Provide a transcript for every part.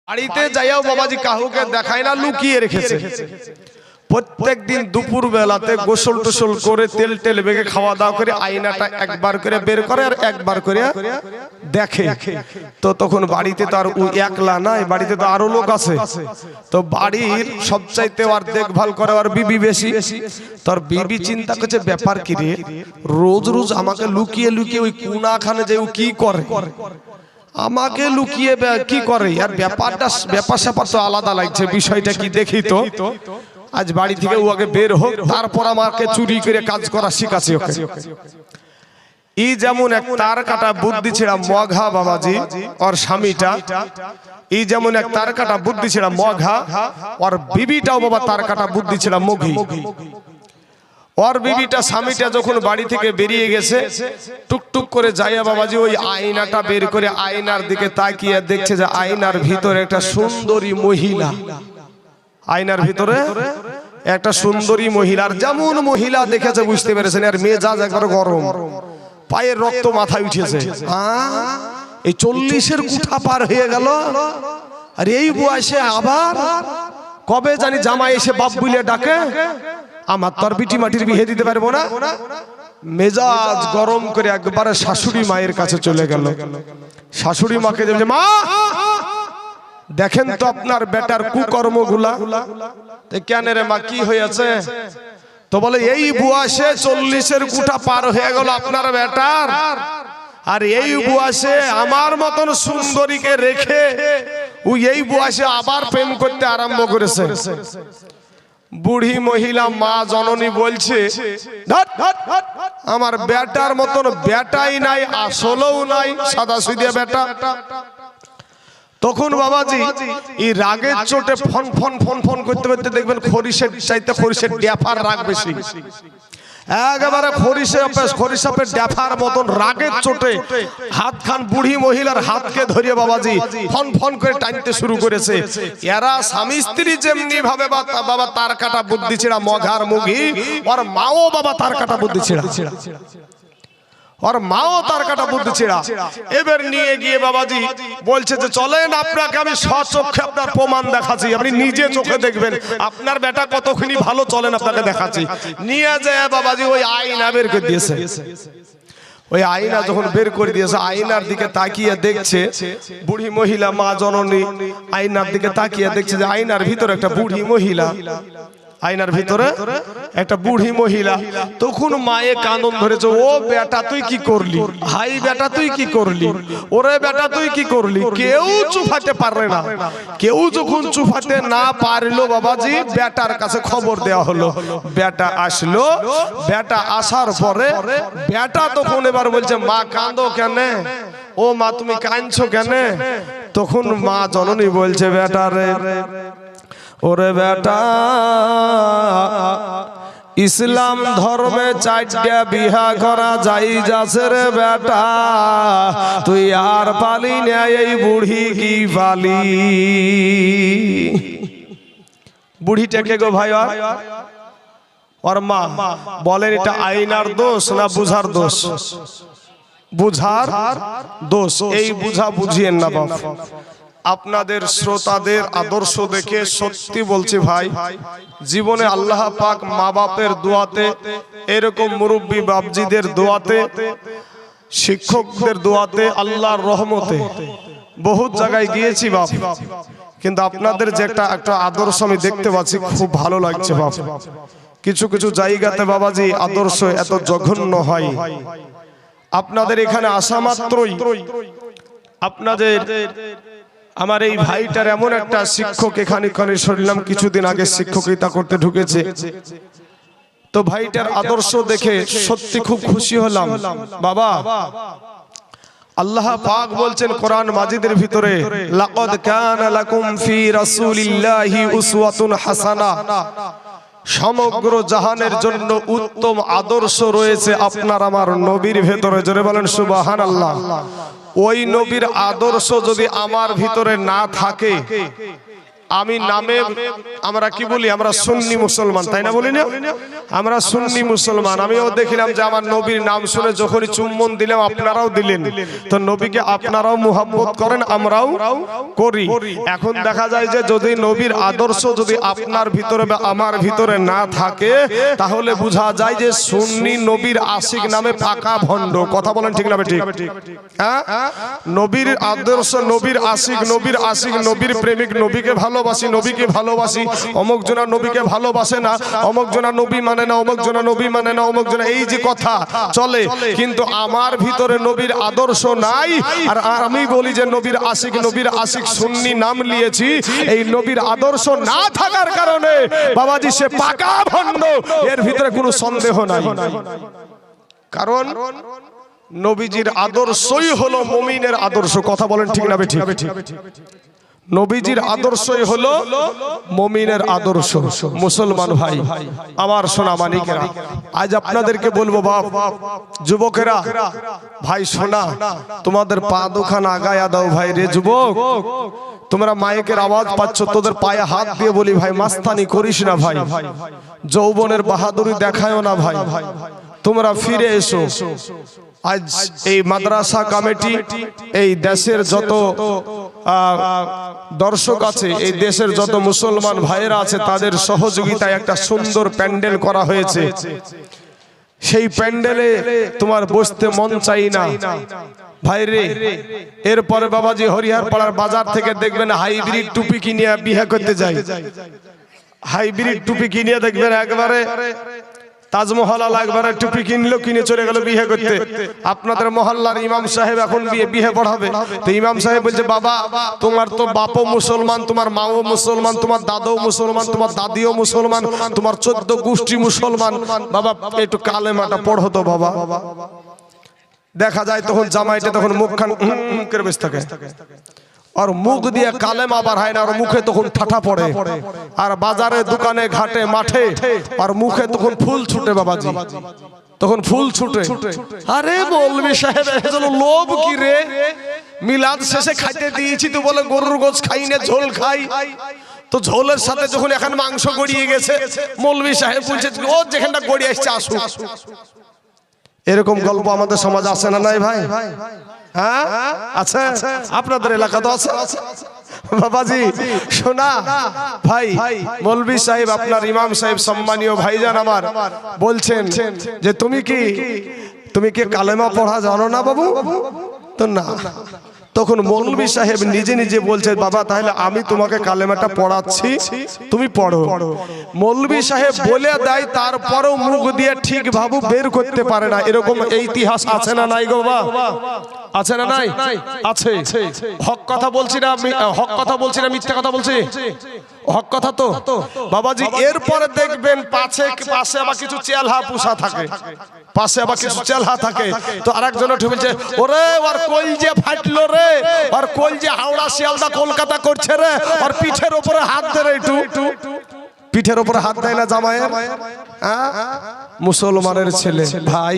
বাড়িতে যাইও বাবাজি কাহুকে দেখায় না, লুকিয়ে রেখেছে। প্রত্যেক দিন দুপুর বেলাতে গোসল টোসল করে তেল টেল বেগে খাওয়া দাওয়া করে আয়নাটা একবার করে বের করে আর একবার করে দেখে। তো তখন বাড়িতে তো আর একলা নাই, বাড়িতে তো আরো লোক আছে। তো বাড়ির সবচাইতে আর দেখভাল করে আর বিবি বেশি। তোর বিবি চিন্তা করছে ব্যাপার কি রে, রোজ রোজ আমাকে লুকিয়ে লুকিয়ে ওই কোনাখানে যে ও কি করে, আমাকে লুকিয়ে কি করে, আর ব্যাপার স্যাপার তো আলাদা লাগছে, বিষয়টা কি দেখি তো। আজ বাড়ি থেকে ও আগে বের হোক, তারপর আমাকে চুরি করে কাজ করা শিখাচ্ছে ওকে। ই যেমন এক তার কাটা বুদ্ধি ছেড়া মঘা বাবাজি ওর স্বামীটা, ই যেমন এক তার কাটা বুদ্ধি ছেড়া মঘা, ওর বিবিটাও বাবা তার কাটা বুদ্ধি ছেড়া মঘি। ওর বিবিটা স্বামীটা যখন বাড়ি থেকে বেরিয়ে গেছে, টুকটুক করে যাইয়া বাবাজি ওই আয়নাটা বের করে আয়নার দিকে তাকিয়ে দেখছে যে আয়নার ভিতরে একটা সুন্দরী মহিলা, আয়নার ভিতরে একটা সুন্দরী মহিলার যেমন মহিলা দেখেছে বুঝতে পেরেছেন আর মেজাজ একবার গরম, পায়ের রক্ত মাথায় উঠেছে। এই 40-এর কুঠা পার হয়ে গেল, আর এই বয়সে আবার কবে জানি জামাই এসে বাপ বলে ডাকে, আমার তোর বিটি মাটির বিয়ে দিতে পারবো না। মেজাজ গরম করে একবারে শাশুড়ি মায়ের কাছে চলে গেল। শাশুড়ি মাকে বলছে, মা দেখেন তো আপনার বেটার কুকর্মগুলা। কেন রে মা, কি হয়েছে? তো বলে এই বয়সে 40-এর কুঠা পার হয়ে গেল আপনার বেটার, আর এই বয়সে আমার মতন সুন্দরীকে রেখে ও এই বয়সে আবার প্রেম করতে আরম্ভ করেছে। বুড়ি মহিলা মা জননী বলছে, আমার বেটার মতন বেটাই নাই, আসলেও নাই, সাদা সুদিয়া বেটা। তখন বাবাজি এই রাগের চোটে ফন ফন ফন ফন করতে করতে দেখবেন খরিশের চাইতে খরিশের ড্যাফার রাগ বেশি, একেবারে খরিশাপের ড্যাফার মতন রাগের চোটে হাত খান বুড়ি মহিলার হাতকে ধরিয়ে বাবাজি ফন ফন করে টানতে শুরু করেছে। এরা স্বামী স্ত্রী যেমনি ভাবে বাবা তার কাটা বুদ্ধি ছিড়া মঘার মুগি, ওর মাও বাবা তার কাটা বুদ্ধি ছিড়া, और माओ तार काटा बुद्धि छिड़ा। एबार निये गिये बाबाजी बोलছে যে চলেন আপনাকে আমি সচক্ষে আপনার প্রমাণ দেখাচ্ছি, আপনি নিজে চোখে দেখবেন আপনার বেটা কতখানি ভালো, চলেন আপনাকে দেখাচ্ছি। নিয়ে যায় বাবাজি ওই আয়না বের করে দিয়েছে। ওই আয়না যখন বের করে দিয়েছে, আয়নার দিকে তাকিয়ে দেখছে বুড়ি মহিলা মা জননী, আয়নার দিকে তাকিয়ে দেখছে যে আয়নার ভিতরে একটা বুড়ি মহিলা, আয়নার ভিতরে একটা বুড়ি মহিলা। তখন মায়ে কানন ধরেছে, ও বেটা তুই কি করলি, হাই বেটা তুই কি করলি, ওরে বেটা তুই কি করলি। কেউ চুপাতে পারবে না। কেউ যখন চুপাতে না পারলো বাবাজি বেটার কাছে খবর দেওয়া হলো। বেটা আসলো, বেটা আসার পরে বেটা তখন এবার বলছে, মা কাঁদো কেন, ও মা তুমি কাঁদছো কেন? তখন মা জননী বলছে, বেটা রে, ওরে বেটা ইসলাম ধর্মে 4টা বিহা করা যাই যাচ্ছে রে বেটা, তুই আর পালি না এই বুড়ি কি পালি। বুড়িটাকে গো ভাই ওর মা বলেন এটা আইনার দোষ না বুঝার দোষ? বুঝার দোষ। এই বুঝা বুঝিয়েন না বাপ। আপনাদের শ্রোতাদের আদর্শ দেখে সত্যি বলছি ভাই, জীবনে আল্লাহ পাক মা বাপের দোয়াতে, এরকম মুরব্বী বাপজিদের দোয়াতে, শিক্ষকদের দোয়াতে, আল্লাহর রহমতে বহুত জায়গায় গিয়েছি বাপ, কিন্তু আপনাদের যে একটা আদর্শ আমি দেখতে পাচ্ছি, খুব ভালো লাগছে বাপ। কিছু কিছু জায়গাতে বাবাজি আদর্শ এত জঘন্য হয়। আপনাদের এখানে আসা মাত্রই আপনাদের আমার এই ভাইটার এমন একটা শিক্ষক এখানে শুনলাম কিছুদিন আগে শিক্ষকতা করতে ঢুকেছে, তো ভাইটার আদর্শ দেখে সত্যি খুব খুশি হলাম বাবা। আল্লাহ পাক বলছেন কোরআন মাজিদের ভিতরে, লাকাদ কানা লাকুম ফি রাসূলিল্লাহি উসওয়াতুন হাসানা, সমগ্র জাহানের জন্য উত্তম আদর্শ রয়েছে আপনার আমার নবীর ভেতরে। জোরে বলেন সুবহানাল্লাহ। ওই নবীর আদর্শ যদি আমার ভিতরে না থাকে, আমি নামে আমরা কি বলি, আমরা সুন্নি মুসলমান, তাই না বলি না? আমরা সুন্নি মুসলমান। আমিও দেখিলাম যে আমার নবীর নাম শুনে যখনই চুম্বন দিলাম আপনারাও দিলেন, তো নবীকে আপনারাও মুহাব্বত করেন, আমরাও করি। এখন দেখা যায় যে যদি নবীর আদর্শ যদি আপনার ভিতরে বা আমার ভিতরে না থাকে, তাহলে বোঝা যায় যে সুন্নি নবীর আশিক নামে পাকা ভণ্ড। কথা বলেন ঠিক না? ঠিক। হ্যাঁ, নবীর আদর্শ, নবীর আশিক, নবীর আশিক, নবীর প্রেমিক, নবীকে ভালোবাসি, নবীকে ভালোবাসি, অমুক জনা নবীকে ভালোবাসে না, অমুক জনা নবী মানে না, অমুক জনা নবী মানে না, অমুক জনা, এই যে কথা চলে, কিন্তু আমার ভিতরে নবীর আদর্শ নাই। আর আমি বলি যে নবীর আশিক, নবীর আশিক সুন্নি নাম নিয়েছি, এই নবীর আদর্শ না থাকার কারণে বাবাজি সে পাকা ভণ্ড, এর ভিতরে কোনো সন্দেহ নাই। কারণ নবীজির আদর্শই হলো মুমিনের আদর্শ। কথা বলেন ঠিক না? ঠিক। নবীজির আদর্শই হলো মুমিনের আদর্শ। মুসলমান ভাই আমার সোনা মানিকেরা, আজ আপনাদেরকে বলবো, বাপ যুবকেরা, ভাই সোনা, তোমাদের পা দুখানা আগায়া দাও ভাই রে যুবক। তোমরা মাইকের আওয়াজ পাচ্ছ, তোদের পায়ে হাত দিয়ে বলি ভাই, মাস্তানি করিস না ভাই, যৌবনের বাহাদুরি দেখায়ও না ভাই, তোমরা ফিরে এসো। আজ এই মাদ্রাসা কমিটি, এই দেশের যত দর্শক আছে, এই দেশের যত মুসলমান ভাইয়েরা আছে, তাদের সহযোগিতায় একটা সুন্দর প্যান্ডেল করা হয়েছে। সেই প্যান্ডেলে তোমার বসতে মন চাই না ভাই রে। এরপরে বাবাজি হরিহর পাড়ার বাজার থেকে দেখবেন হাইব্রিড টুপি কিনে বিয়ে করতে যায়, হাইব্রিড টুপি কিনে দেখবেন একবারে তাজমহল একবারে টুপি কিনলো, কিনে চলে গেল বিয়ে করতে। আপনাদের মহল্লার ইমাম সাহেব এখন বিয়ে পড়াবে, তো ইমাম সাহেব বলছে, বাবা তোমার তো বাপও মুসলমান, তোমার মাও মুসলমান, তোমার দাদাও মুসলমান, তোমার দাদিও মুসলমান, তোমার 14 গোষ্ঠী মুসলমান, বাবা একটু কালেমাটা পড়ো তো বাবা। দেখা যায় তখন জামাইটা তখন মুখখান করে বসে থাকে, আর মুখ দিয়ে কালেমা বার হয় না, আর মুখে তখন ঠাঠা পড়ে, আর বাজারে দোকানে ঘাটে মাঠে আর মুখে তখন ফুল ছুটে বাবাজি, তখন ফুল ছুটে। আরে মৌলভী সাহেব লোভ কি রে, মিলাদ শেষে খাইতে দিয়েছি তো বলে গরুর গোশ খাই না, ঝোল খাই, তো ঝোলের সাথে যখন এখন মাংস গড়িয়ে গেছে, মৌলভী সাহেব বলছে ও যেখানটা গড়িয়ে আসছে আসুক। এরকম গল্প আমাদের সমাজ আছে না নাই ভাই? হ্যাঁ আচ্ছা, আপনাদের এলাকা তো আছে বাবাজি। শোনা ভাই, মৌলভী সাহেব আপনার ইমাম সাহেব সম্মানীয় ভাইজান আমার বলছেন যে তুমি কি কালেমা পড়া জানো না বাবু? তো না, তখন মৌলভী সাহেব নিজে নিজে বলছে, বাবা তাহলে আমি তোমাকে কালেমাটা পড়াচ্ছি, তুমি পড়ো। মৌলভী সাহেব বলে দেয়, তারপরেও মুখ দিয়ে ঠিক ভাবে বের করতে পারে না। এরকম ইতিহাস আছে না নাই গো বাবা? আছে না নাই? আছে। হক কথা বলছি না, হক কথা বলছি না, মিথ্যা কথা বলছি? হক কথা তো বাবাজি। এরপরে দেখবেন পাশে আবার কিছু চেলহা পুষা থাকে, পাশে আবার কিছু চেলহা থাকে, তো আরেকজন উঠে বলছে, ওরে ওর কল যে ফাটলো রে, ওর কল যে হাওড়া শিয়ালদা কলকাতা করছে রে, ওর পিঠের উপরে হাত ধরে একটু, পিঠের উপরে হাত দেয় না জামাইয়ের? মুসলমানের ছেলে ভাই,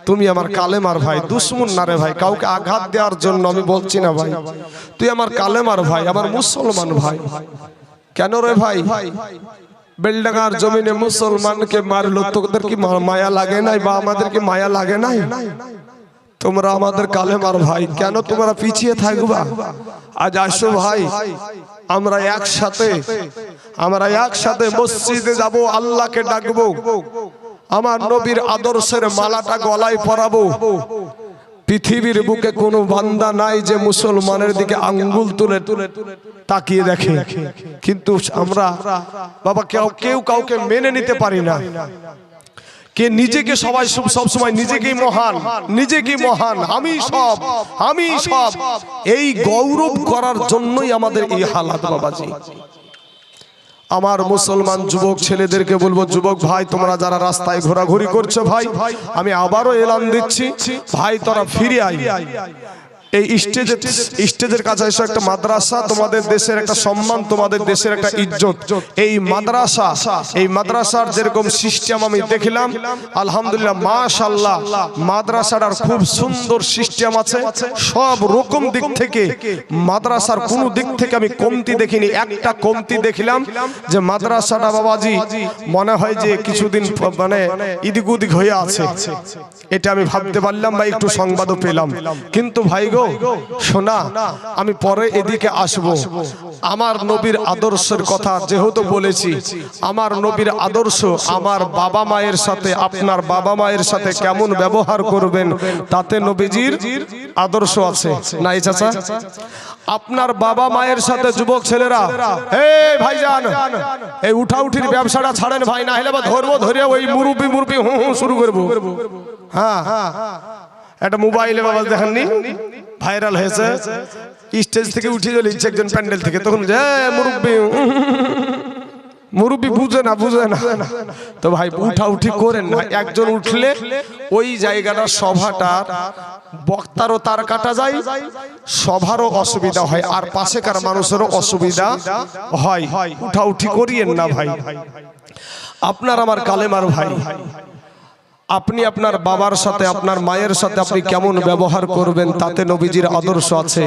তুমি আমার কালেমার ভাই, দুশ্মন না রে ভাই, কাউকে আঘাত দেওয়ার জন্য আমি বলছি না ভাই, তুই আমার কালেমার ভাই, আমার মুসলমান ভাই। কেন রে ভাই? বেলডাঙ্গার জমিনে মুসলমানকে মারলো, তোদের কি মায়া লাগে নাই? বা আমাদের কি মায়া লাগে নাই? তোমরা আমাদের কালেমার ভাই, কেন তোমরা পিছিয়ে থাকবা? আজ আসো ভাই, আমরা একসাথে মসজিদে যাব, আল্লাহকে ডাকবো, আমার নবীর আদর্শের মালাটা গলায় পরাবো। পৃথিবীর বুকে কোনো বান্দা নাই যে মুসলমানের দিকে আঙ্গুল তুলে তাকিয়ে দেখে, কিন্তু আমরা বাবা কেউ কাউকে মেনে নিতে পারি না। কে নিজেকে সব সময় নিজেকেই মহান, আমি সব, এই গৌরব করার জন্যই আমাদের এই হালাত বাবাজি। আমার মুসলমান যুবক ছেলেদেরকে বলবো, যুবক ভাই তোমরা যারা রাস্তায় ঘোরাঘুরি করছো ভাই, আমি আবারও এলান দিচ্ছি, ভাই তোরা ফিরে আই। এই স্টেজের কাছে এসে একটা মাদ্রাসা, তোমাদের দেশের একটা সম্মান, তোমাদের দেশের একটা ইজ্জত। এই মাদ্রাসার যেরকম সিস্টেম আমি দেখলাম, আলহামদুলিল্লাহ মাশাআল্লাহ, মাদ্রাসাটার খুব সুন্দর সিস্টেম আছে। সব রকম দিক থেকে মাদ্রাসার কোনো দিক থেকে আমি কমতি দেখিনি। একটা কমতি দেখলাম যে মাদ্রাসাটা বাবাজি মনে হয় যে কিছুদিন মানে ইদিক উদিক হয়ে আছে, এটা আমি ভাবতে পারলাম বা একটু সংবাদও পেলাম। কিন্তু ভাই গো শোনা, আমি পরে এদিকে আসব। আমার নবীর আদর্শের কথা যেহেতু বলেছি, আমার নবীর আদর্শ আমার বাবা মায়ের সাথে, আপনার বাবা মায়ের সাথে কেমন ব্যবহার করবেন তাতে নবীজির আদর্শ আছে। নাই চাচা? আপনার বাবা মায়ের সাথে যুবক ছেলেরা, এই ভাইজান এই উঠাউঠির ব্যবসাটা ছাড়েন ভাই, না হলে বা ধরবো, ধরে ওই মুরুবি হু হু শুরু করবো। হ্যাঁ, একটা মোবাইলে বাবা দেখেননি ভাইরাল হয়েছে, স্টেজ থেকে উঠে চলে ইচ্ছে একজন প্যান্ডেল থেকে, তখন যে মুরব্বী বুঝে না তো ভাই উঠাউঠি করেন না। একজন উঠলে ওই জায়গাটা সভাটার বক্তারও তার কাটা যায়, সভারও অসুবিধা হয়, আর পাশেকার মানুষেরও অসুবিধা হয়। উঠাউঠি করিয়েন না ভাই। আপনার আমার কালেমার ভাই, আপনি আপনার বাবার সাথে, আপনার মায়ের সাথে আপনি কেমন ব্যবহার করবেন তাতে নবীজির আদর্শ আছে।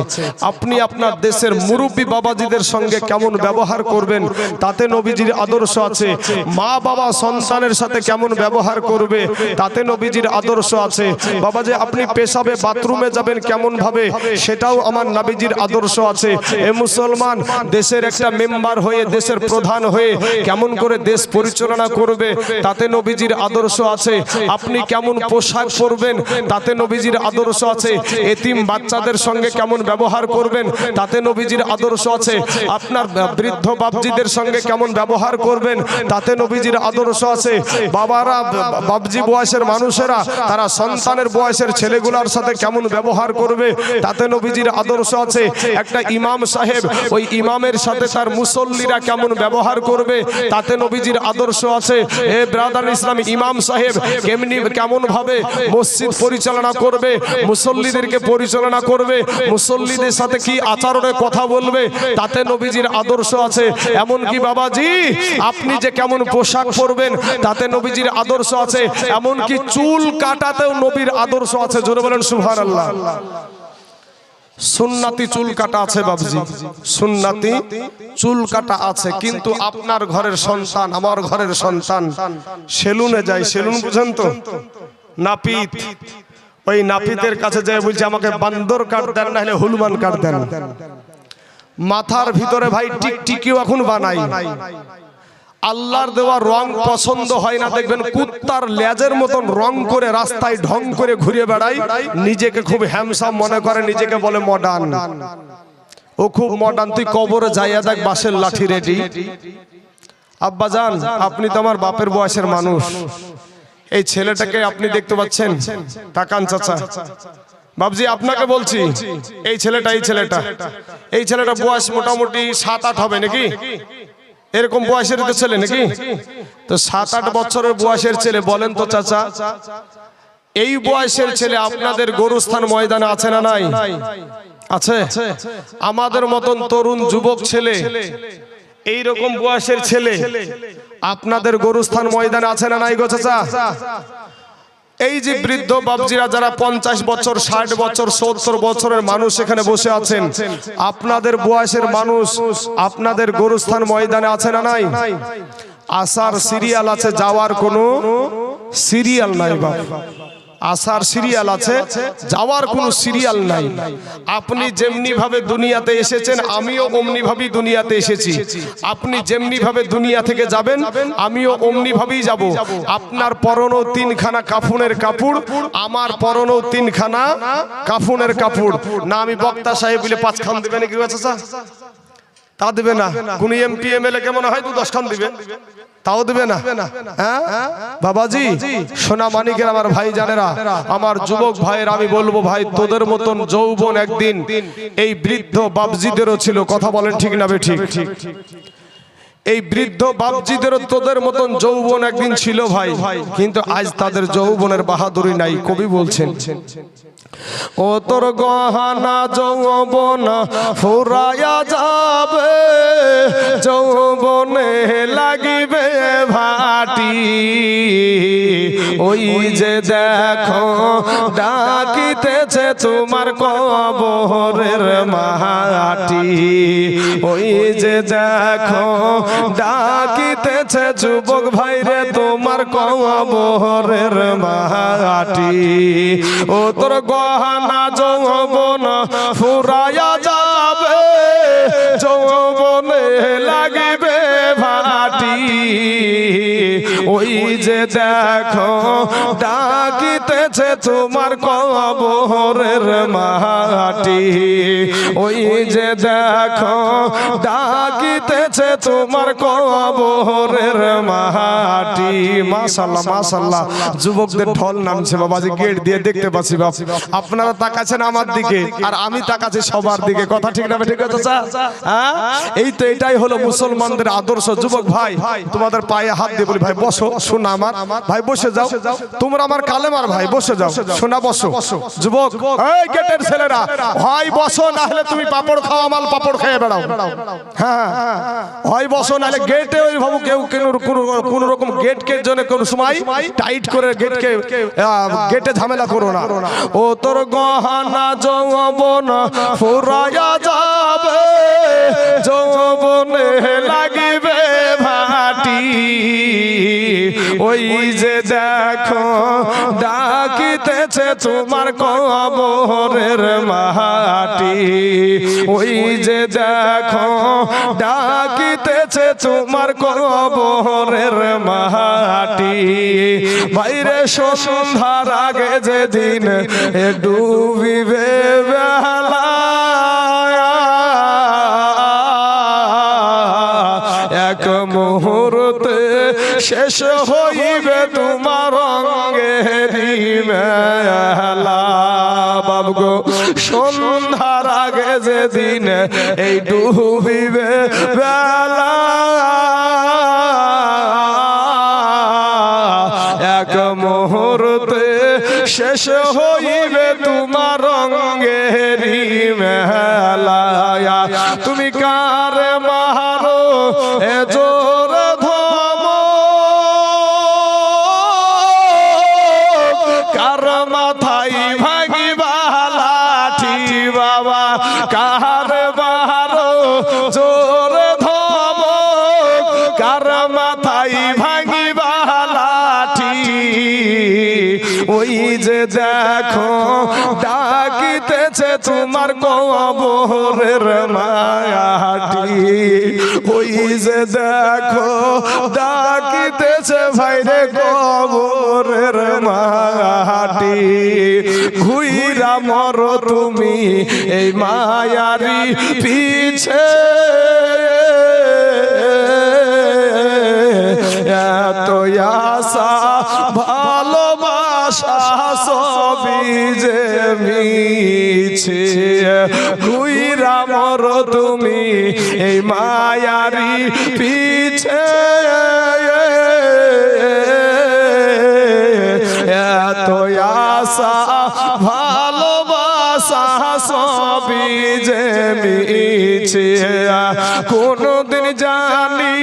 আপনি আপনার দেশের মুরব্বী বাবাজিদের সঙ্গে কেমন ব্যবহার করবেন তাতে নবীজির আদর্শ আছে। মা বাবা সন্তানের সাথে কেমন ব্যবহার করবে তাতে নবীজির আদর্শ আছে। বাবা যে আপনি পেশাবে বাথরুমে যাবেন কেমন ভাবে, সেটাও আমার নবীজির আদর্শ আছে। এ মুসলমান, দেশের একটা মেম্বার হয়ে, দেশের প্রধান হয়ে কেমন করে দেশ পরিচালনা করবে তাতে নবীজির আদর্শ আছে। আপনি কেমন পোশাক পরবেন তাতে নবীজির আদর্শ আছে। এতিম বাচ্চাদের সঙ্গে কেমন ব্যবহার করবেন তাতে নবীজির আদর্শ আছে। আপনার বৃদ্ধ বাপজিদের সঙ্গে কেমন ব্যবহার করবেন তাতে নবীজির আদর্শ আছে। বাবারা, বাপজি বয়সের মানুষেরা তারা সন্তানের বয়সের ছেলেগুলোর সাথে কেমন ব্যবহার করবে তাতে নবীজির আদর্শ আছে। একটা ইমাম সাহেব, ওই ইমামের সাথে তার মুসল্লিরা কেমন ব্যবহার করবে তাতে নবীজির আদর্শ আছে। এ ব্রাদার ইসলাম, ইমাম সাহেব কেমন ভাবে মসজিদ পরিচালনা করবে, মুসল্লিদেরকে পরিচালনা করবে, মুসল্লিদের সাথে কি আচরণে কথা বলবে তাতে নবীজির আদর্শ আছে। এমন কি বাবাজি আপনি যে কেমন পোশাক পরবেন তাতে নবীজির আদর্শ আছে। এমন কি চুল কাটাতেও নবীর আদর্শ আছে। জোরে বলেন সুবহানাল্লাহ। সুন্নতি চুল কাটা আছে বাবজি, সুন্নতি চুল কাটা আছে। কিন্তু আপনার ঘরের সন্তান, আমার ঘরের সন্তান সেলুনে যায়, সেলুন বুঝেন তো, নাপিত, ওই নাপিতের কাছে যায় বলছে আমাকে বান্দর কাট দেন, না হলে হনুমান কাট দেন। মাথার ভিতরে ভাই টিকটিকিও এখন বানাই। আল্লাহর দেওয়া রং পছন্দ হয় না, দেখবেন কুত্তার লেজের মতন রং করে রাস্তায় ঢং করে ঘুরে বেড়ায়, নিজেকে খুব হ্যান্ডসাম মনে করে, নিজেকে বলে মডার্ন। ও খুব মডার্ন। তুই কবরে যাইয়া দেখ বাঁশের লাঠি রেডি। আব্বা জান, আপনি তো আমার বাপের বয়সের মানুষ, এই ছেলেটাকে আপনি দেখতে পাচ্ছেন? তাকান চাচা, বাবজি আপনাকে বলছি, এই ছেলেটা বয়স মোটামুটি 7-8 হবে নাকি, এরকম বয়সের ছেলে নাকি? তো 7-8 বছরের বয়সের ছেলে। বলেন তো চাচা, এই বয়সের ছেলে আপনাদের গরুস্থান ময়দানে আছে না নাই? আছে। আমাদের মতন তরুণ যুবক ছেলে, এই রকম বয়সের ছেলে আপনাদের গরুস্থান ময়দানে আছে না নাই গো চাচা? এই যে বৃদ্ধ বাবজিরা যারা 50 বছর, 60 বছর, 70 বছরের মানুষ এখানে বসে আছেন, আপনাদের বয়সের মানুষ আপনাদের গরুস্থান ময়দানে আছে না নাই? আসার সিরিয়াল আছে, যাওয়ার কোনো সিরিয়াল নাই বাবা। আসার সিরিয়াল আছে, যাওয়ার কোনো সিরিয়াল নাই। আপনি যেমনি ভাবে দুনিয়াতে এসেছেন, আমিও অমনি ভাবেই দুনিয়াতে এসেছি। আপনি যেমনি ভাবে দুনিয়া থেকে যাবেন, আমিও অমনি ভাবেই যাব। আপনার পরনও 3খানা কাফনের কাপড়, আমার পরনও 3খানা কাফনের কাপড়। না আমি বক্তা সাহেব বলে 5 খান দিবেন কি চাচা? তা দেবে না। কোন এমপি এমএলএ কেমন হয় 2-10 খান দিবে, তাও দেবে না। হ্যাঁ বাবাজি, সোনা মানিকের আমার ভাই জানেরা, আমার যুবক ভাইয়ের আমি বলবো, ভাই তোদের মতন যৌবন একদিন এই বৃদ্ধ বাপজিদেরও ছিল। কথা বলেন ঠিক না বেঠিক? এই বৃদ্ধ বাপজিদেরও তোদের মতন যৌবন একদিন ছিল ভাই, কিন্তু আজ তাদের যৌবনের বাহাদুরি নাই। কবি বলছেন ও তোর গহনা যৌবন ফুরায়া যাবে, যৌবনে লাগিবে ভাটি। ওই যে দেখো ডাকিতেছে তোমার কবরের মাটি। ওই যে দেখো ডাকিতেছে যুবক ভাইরে তোমার কবরের মাটি। ও তোর গহনা যৌবন ফুরায়া যাবে, যৌবনে লাগিবে ভাটি। ওই যে দেখো ডাকিতেছে তোমার কবরের মাটি। ওই যে দেখো ডাকিতেছে তোমার কবরের মাটি। মাশাআল্লাহ মাশাআল্লাহ, যুবকদের ঢল নামছে বাবাজি, গেট দিয়ে দেখতে পাচ্ছি বাপ। আপনারা তাকাচ্ছেন আমার দিকে আর আমি তাকাচ্ছি সবার দিকে, কথা ঠিক না ঠিক আছে? হ্যাঁ, এই তো এটাই হলো মুসলমানদের আদর্শ। যুবক ভাই তোমাদের পায়ে হাত দিয়ে বলি ভাই বসো, শোনা আমার ভাই বসে যাও, তোমরা আমার কালেমার ভাই বসে যাও, শোনা বসো। যুবক এই গেটের ছেলেরা হয় বসো, না হলে তুমি পাপড় খাওয়া মাল পাপড় খেয়ে বেড়াও। হ্যাঁ হয় বসো, না হলে গেটে ওই ভাবু কেউ কোন রকম গেটকে জন্য কোন সময় টাইট করে গেটে ঝামেলা করো না। ও তোর গহনা যৌবন ফুরায়া যাবে, যৌবনে লাগিবে ভাটি। ওই যে দেখো ডাকিতেছে তোমার কবরের মাটি। ওই যে দেখো ডাকিতেছে তোমার কবরের মাটি। বাইরে সন্ধ্যার আগে যেদিন ডুবিবে বেলা, এক মুহূর্তে শেষ হইবে তোমার অঙ্গেরি মেলা। বাবগো সন্ধ্যার আগে যেদিন এই ডুবিবে বেলা, এক মুহূর্তে শেষ হইবে তোমার অঙ্গেরি মেলা। তুমি কার মারো এ জোর ধম, কার মাথায় ভাঙিবা লাঠি বাবা, কার মারো জোর ধম, কার মাথায় ভাঙিবা লাঠি। ওই যে দেখো ডাকিতেছে তোমার কবরের মাটি। ওই যে দেখো ডাকিতেছে ভাইরে কবরের মাটি। ঘুইরা মরো তুমি এই মায়ারি পিছে, এত আশা ভালোবাসা সবই যে মিছে। ঘুইরা মরো তুমি এই মায়ারি পিছে, এত আশা ভালোবাসা সবই যে মিছে। কোনদিন জানি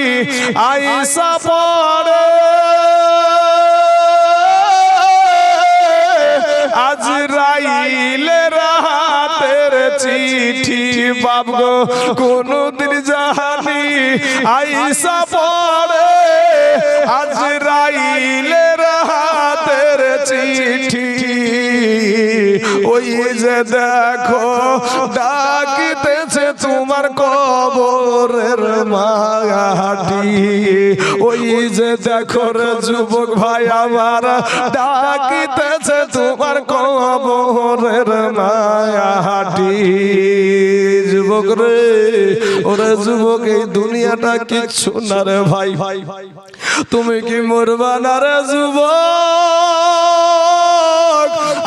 আইসা পড়ে আজরাইলের হাতের চিঠি। বাবগো কোনদিন জানি আইসা পড়ে আজরাইলের হাতের চিঠি। ওই যে দেখো ডাকিতেছে তোমার কবরের মাটি। ওই যে দেখো রে যুবক ভাই আমার ডাকিতেছে তোমার কবরের মাটি। যুবক রে ওরে যুবক, এই দুনিয়াটা কিচ্ছু না রে ভাই, তুমি কি মরবা না রে যুবক?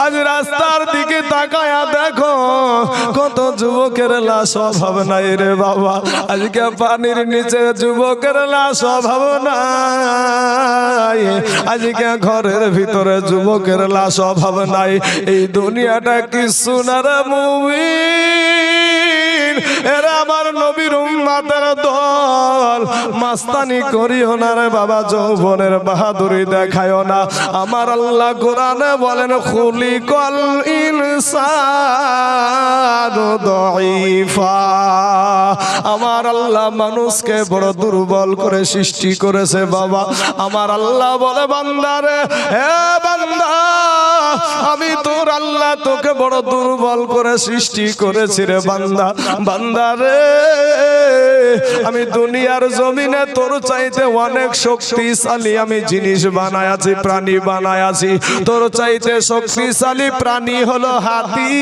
আজ রাস্তার দিকে তাকায়া দেখো কত যুবকের লাশ অভাব নাই রে বাবা। আজকে পানির নিচে যুবকের লাশ অভাব নাই, আজকে ঘরের ভিতরে যুবকের লাশ অভাব নাই। এই দুনিয়াটা কি সোনার মুমিন, এরা আমার নবীর উম্মতের দল। মাস্তানি করিও না রে বাবা, যৌবনের বাহাদুরি দেখায়ও না। আমার আল্লাহ কোরআনে বলেন খুলিকাল ইনসানু দাঈফা। আমার আল্লাহ মানুষকে বড় দুর্বল করে সৃষ্টি করেছে বাবা। আমার আল্লাহ বলে বান্দারে, হে বান্দা আমি তোর আল্লাহ তোকে বড় দুর্বল করে সৃষ্টি করেছি রে বান্দা। বান্দারে আমি দুনিয়ার জমিনে তোর চাইতে অনেক শক্তিশালী আমি জিনিস বানায় আছি, প্রাণী বানায় আছি। তোর চাইতে শক্তিশালী প্রাণী হলো হাতি,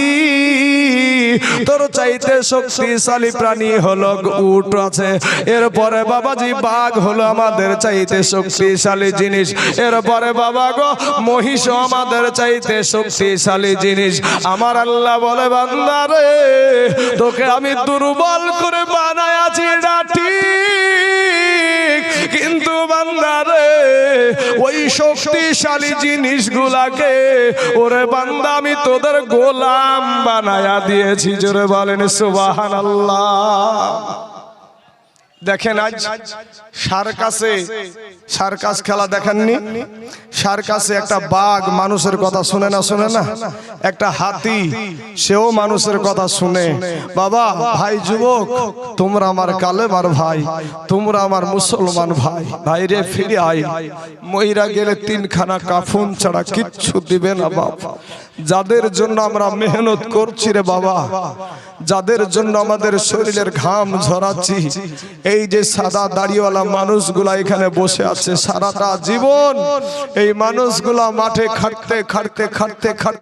তোর চাইতে শক্তিশালী প্রাণী হলো উট আছে। এরপরে বাবাজি বাঘ হলো আমাদের চাইতে শক্তিশালী জিনিস। এরপরে বাবা গো মহিষ আমাদের চাইতে শক্তিশালী জিনিস। আমার আল্লাহ বলে বান্দারে তোকে আমি দুর্বল করে বানায় আছি, এটা ঠিক, কিন্তু বান্দারে ওই শক্তিশালী জিনিসগুলাকে ওরে বান্দা আমি তোদের গোলাম বানায়া দিয়েছি। জোরে বলেন সুবহানাল্লাহ। দেখেন আজ সার্কাস খেলা দেখেননি? সার্কাসে একটা বাঘ মানুষের কথা শুনে না, শুনে না? একটা হাতি সেও মানুষের কথা শুনে। বাবা ভাই যুবক, তোমরা আমার কালেমার ভাই, তোমরা আমার মুসলমান ভাই। ভাইরে ফিরে আই, মইরা গেলে তিনখানা কাফন ছাড়া কিচ্ছু দিবে না বাপ। যাদের জন্য আমরা মেহনত করছি রে বাবা, যাদের জন্য আমাদের শরীরের ঘাম ঝরাচ্ছি, এই যে সাদা দাড়িওয়ালা মানুষগুলা এখানে বসে আছে, সারাটা জীবন এই মানুষগুলা মাঠে খাটতে খাটতে খাটতে খাটতে